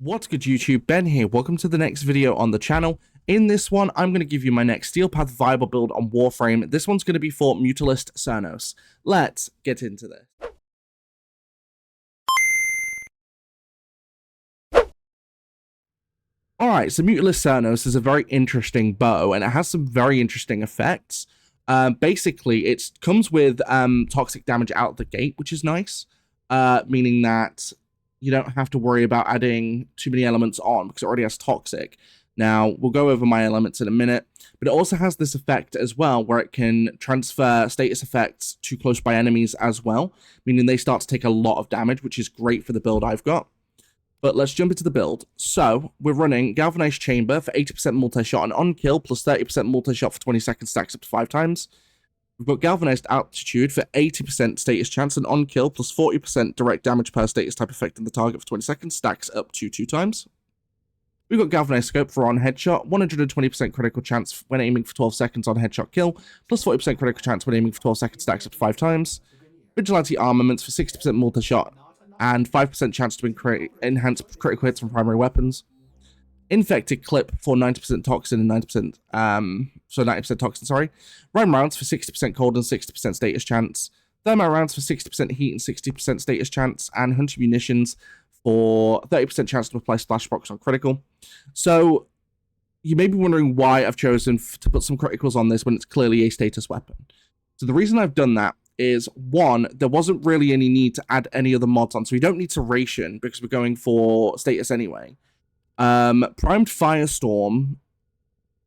What's good YouTube, Ben here, welcome to the next video on the channel. In this one, I'm going to give you my next Steel Path viable build on Warframe. This one's going to be for Mutalist Cernos. Let's get into this. Alright, so Mutalist Cernos is a very interesting bow, and it has some very interesting effects. Basically, it comes with toxic damage out of the gate, which is nice, meaning that you don't have to worry about adding too many elements on because it already has toxic. Now, we'll go over my elements in a minute, but it also has this effect as well where it can transfer status effects to close by enemies as well, meaning they start to take a lot of damage, which is great for the build I've got. But let's jump into the build. So, we're running Galvanized Chamber for 80% multi-shot and on-kill, plus 30% multi-shot for 20 seconds, stacks up to 5 times. We've got Galvanized Altitude for 80% status chance and on-kill, plus 40% direct damage per status type affecting the target for 20 seconds, stacks up to 2 times. We've got Galvanized Scope for on-headshot, 120% critical chance when aiming for 12 seconds on headshot kill, plus 40% critical chance when aiming for 12 seconds, stacks up to 5 times. Vigilante Armaments for 60% multi-shot and 5% chance to enhance critical hits from primary weapons. Infected Clip for 90% toxin and 90%, 90% toxin, sorry. Rhyme Rounds for 60% cold and 60% status chance. Thermo Rounds for 60% heat and 60% status chance. And Hunter Munitions for 30% chance to apply Splash Box on critical. So, you may be wondering why I've chosen to put some criticals on this when it's clearly a status weapon. So the reason I've done that is, one, there wasn't really any need to add any other mods on. So we don't need to ration because we're going for status anyway. Primed Firestorm,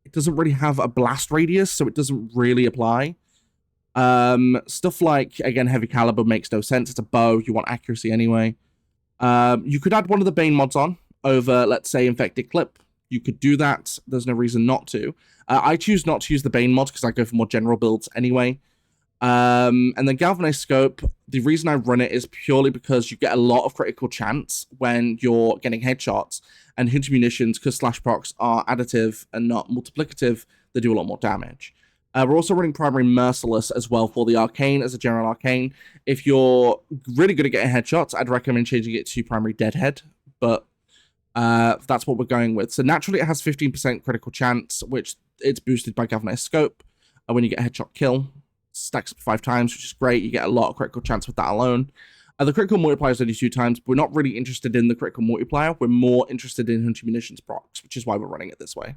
it doesn't really have a blast radius, so it doesn't really apply. Stuff like, again, Heavy Caliber makes no sense. It's a bow, you want accuracy anyway. You could add one of the Bane mods on over, let's say, Infected Clip. You could do that. There's no reason not to. I choose not to use the Bane mod because I go for more general builds anyway. And then Galvanized Scope, the reason I run it is purely because you get a lot of critical chance when you're getting headshots, and Hunter Munitions, because slash procs are additive and not multiplicative, they do a lot more damage. We're also running Primary Merciless as well for the Arcane as a general Arcane. If you're really good at getting headshots, I'd recommend changing it to Primary Deadhead, but that's what we're going with. So naturally it has 15% critical chance, which it's boosted by Galvanized Scope when you get a headshot kill. Stacks up 5 times, which is great. You get a lot of critical chance with that alone. The critical multiplier is only 2 times. We're not really interested in the critical multiplier. We're more interested in Hunter Munitions procs, which is why we're running it this way.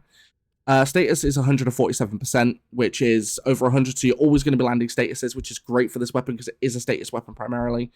Status is 147%, which is over 100, so you're always going to be landing statuses, which is great for this weapon because it is a status weapon primarily.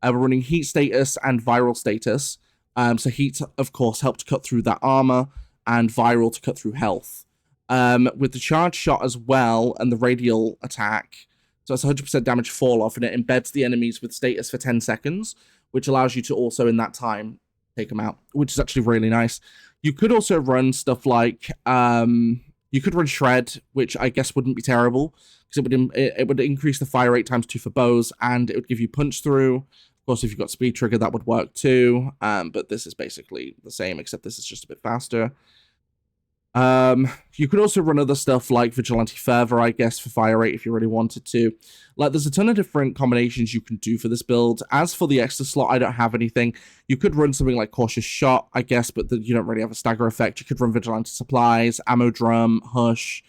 We're running Heat status and Viral status. So Heat, of course, helped cut through that armor, and Viral to cut through health. With the charge shot as well, and the radial attack, so it's 100% damage fall off, and it embeds the enemies with status for 10 seconds, which allows you to also, in that time, take them out, which is actually really nice. You could also run stuff like, you could run Shred, which I guess wouldn't be terrible, because it would increase the fire rate times 2 for bows, and it would give you punch through. Of course, if you've got speed trigger, that would work too, but this is basically the same, except this is just a bit faster. You could also run other stuff like Vigilante Fervor, I guess, for fire rate if you really wanted to. Like, there's a ton of different combinations you can do for this build. As for the extra slot, I don't have anything. You could run something like Cautious Shot, I guess, but you don't really have a stagger effect. You could run Vigilante Supplies, Ammo Drum, Hush.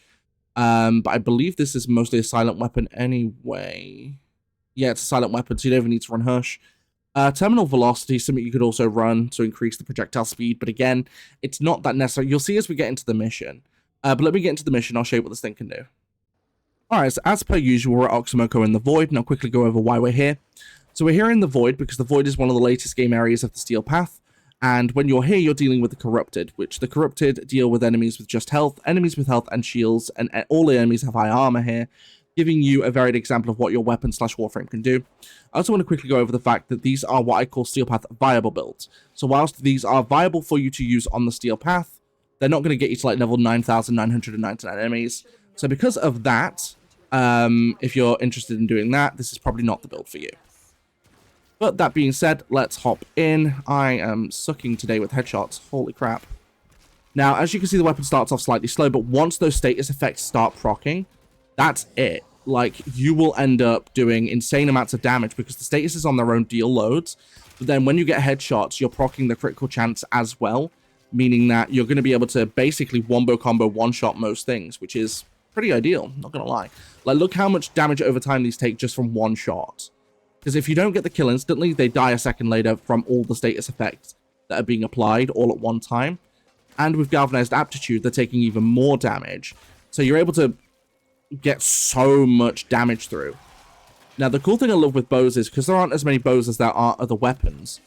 But I believe this is mostly a silent weapon anyway. Yeah, it's a silent weapon, so you don't even need to run Hush. Terminal Velocity is something you could also run to increase the projectile speed, but again, it's not that necessary. You'll see as we get into the mission. But let me get into the mission, I'll show you what this thing can do. Alright, so as per usual, we're at Oxymoko in the Void, and I'll quickly go over why we're here. So we're here in the Void because the Void is one of the latest game areas of the Steel Path, and when you're here, you're dealing with the Corrupted, which the Corrupted deal with enemies with just health, enemies with health and shields, and all the enemies have high armor here, giving you a varied example of what your weapon / Warframe can do. I also want to quickly go over the fact that these are what I call Steel Path viable builds. So whilst these are viable for you to use on the Steel Path, they're not going to get you to like level 9,999 enemies. So because of that, if you're interested in doing that, this is probably not the build for you. But that being said, let's hop in. I am sucking today with headshots. Holy crap. Now, as you can see, the weapon starts off slightly slow, but once those status effects start proccing, that's it. like, you will end up doing insane amounts of damage because the statuses on their own deal loads. But then when you get headshots, you're proccing the critical chance as well, meaning that you're going to be able to basically wombo combo one-shot most things, which is pretty ideal, not going to lie. Like, look how much damage over time these take just from one shot. Because if you don't get the kill instantly, they die a second later from all the status effects that are being applied all at one time. And with Galvanized Aptitude, they're taking even more damage. So you're able to get so much damage through. Now, the cool thing I love with bows is, because there aren't as many bows as there are other weapons,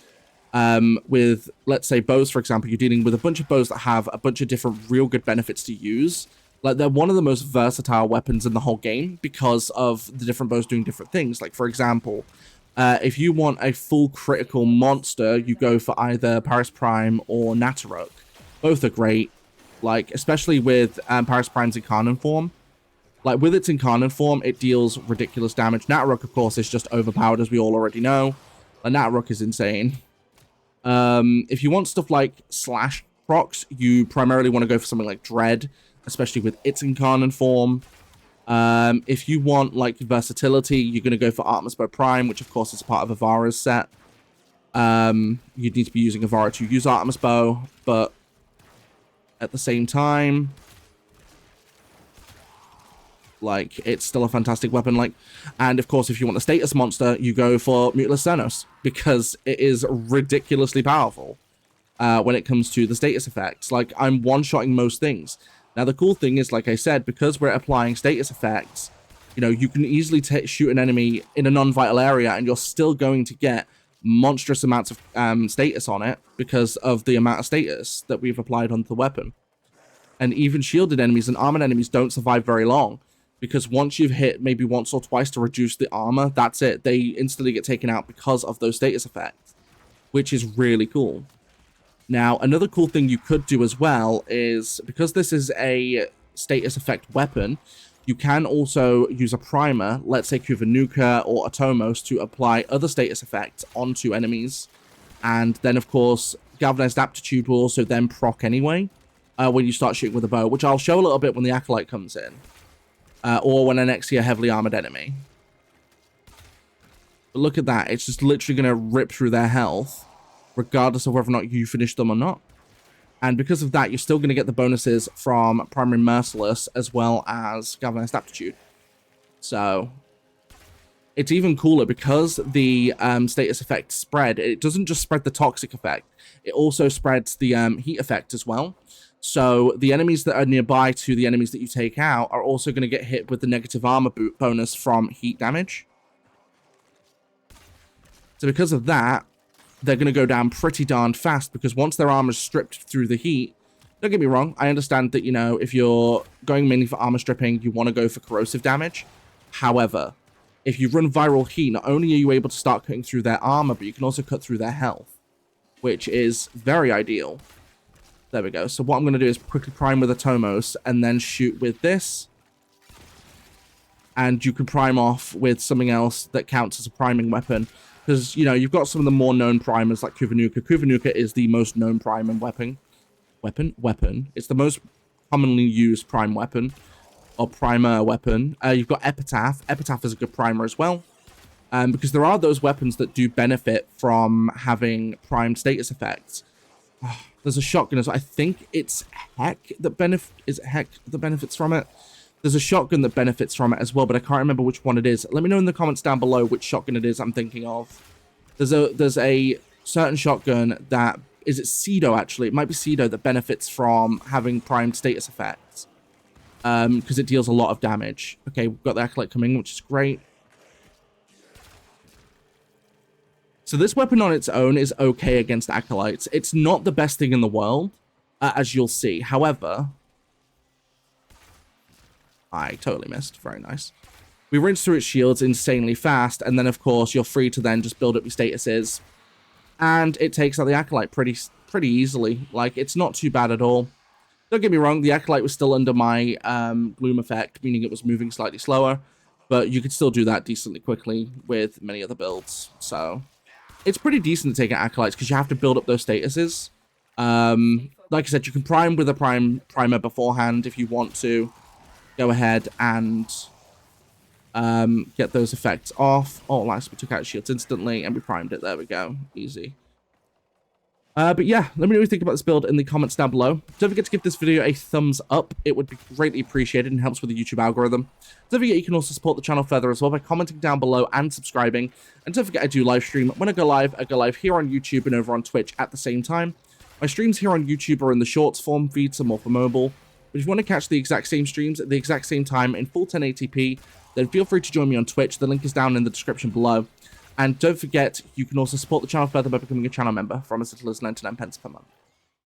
with, let's say, bows, for example, you're dealing with a bunch of bows that have a bunch of different real good benefits to use. Like, they're one of the most versatile weapons in the whole game because of the different bows doing different things. Like, for example, if you want a full critical monster, you go for either Paris Prime or Nataruk. Both are great, like, especially with Paris Prime's Incarnate form. Like, with its Incarnate form, it deals ridiculous damage. Nataruk, of course, is just overpowered, as we all already know. Like, Nataruk is insane. If you want stuff like slash procs, you primarily want to go for something like Dread, especially with its Incarnate form. If you want, like, versatility, you're going to go for Artemis Bow Prime, which, of course, is part of Avara's set. You'd need to be using Avara to use Artemis Bow, but at the same time, like, it's still a fantastic weapon. Like, and of course, if you want a status monster, you go for Mutalist Cernos, because it is ridiculously powerful when it comes to the status effects. Like, I'm one-shotting most things. Now, the cool thing is, like I said, because we're applying status effects, you know, you can easily shoot an enemy in a non-vital area, and you're still going to get monstrous amounts of status on it because of the amount of status that we've applied onto the weapon. And even shielded enemies and armored enemies don't survive very long, because once you've hit maybe once or twice to reduce the armor, that's it. They instantly get taken out because of those status effects, which is really cool. Now, another cool thing you could do as well is, because this is a status effect weapon, you can also use a primer, let's say Kuvanuka or Atomos, to apply other status effects onto enemies. And then, of course, Galvanized Aptitude will also then proc anyway when you start shooting with a bow, which I'll show a little bit when the Acolyte comes in. Or when I next see a heavily armored enemy. But look at that. It's just literally going to rip through their health, regardless of whether or not you finish them or not. And because of that, you're still going to get the bonuses from Primary Merciless as well as Galvanized Aptitude. So, it's even cooler because the status effect spread. It doesn't just spread the toxic effect. It also spreads the heat effect as well. So the enemies that are nearby to the enemies that you take out are also going to get hit with the negative armor bonus from heat damage. So because of that, they're going to go down pretty darn fast, because once their armor is stripped through the heat, don't get me wrong, I understand that, you know, if you're going mainly for armor stripping, you want to go for corrosive damage. However, if you run viral heat, not only are you able to start cutting through their armor, but you can also cut through their health, which is very ideal. There we go. So what I'm going to do is quickly prime with Atomos and then shoot with this. And you can prime off with something else that counts as a priming weapon. Because, you know, you've got some of the more known primers like Kuvanuka. Kuvanuka is the most known priming weapon. It's the most commonly used prime weapon. Or primer weapon. You've got Epitaph. Epitaph is a good primer as well. Because there are those weapons that do benefit from having primed status effects. There's a shotgun as well. I think it's Heck that benefits from it. There's a shotgun that benefits from it as well, but I can't remember which one it is. Let me know in the comments down below which shotgun it is I'm thinking of. There's a certain shotgun that is it Cedo actually. It might be Cedo that benefits from having primed status effects. Because it deals a lot of damage. Okay, we've got the Acolyte coming, which is great. So this weapon on its own is okay against Acolytes. It's not the best thing in the world, as you'll see. However, I totally missed. Very nice. We rinse through its shields insanely fast, and then, of course, you're free to then just build up your statuses. And it takes out the Acolyte pretty easily. Like, it's not too bad at all. Don't get me wrong, the Acolyte was still under my Gloom effect, meaning it was moving slightly slower. But you could still do that decently quickly with many other builds. So it's pretty decent to take out Acolytes because you have to build up those statuses. Like I said, you can prime with a primer beforehand if you want to. Go ahead and get those effects off. Oh, nice. We took out shields instantly and we primed it. There we go. Easy. But yeah, let me know what you think about this build in the comments down below. Don't forget to give this video a thumbs up. It would be greatly appreciated and helps with the YouTube algorithm. Don't forget you can also support the channel further as well by commenting down below and subscribing. And don't forget I do live stream. When I go live here on YouTube and over on Twitch at the same time. My streams here on YouTube are in the shorts form feed, so more for mobile. But if you want to catch the exact same streams at the exact same time in full 1080p, then feel free to join me on Twitch. The link is down in the description below. And don't forget, you can also support the channel further by becoming a channel member from as little as 99 pence per month.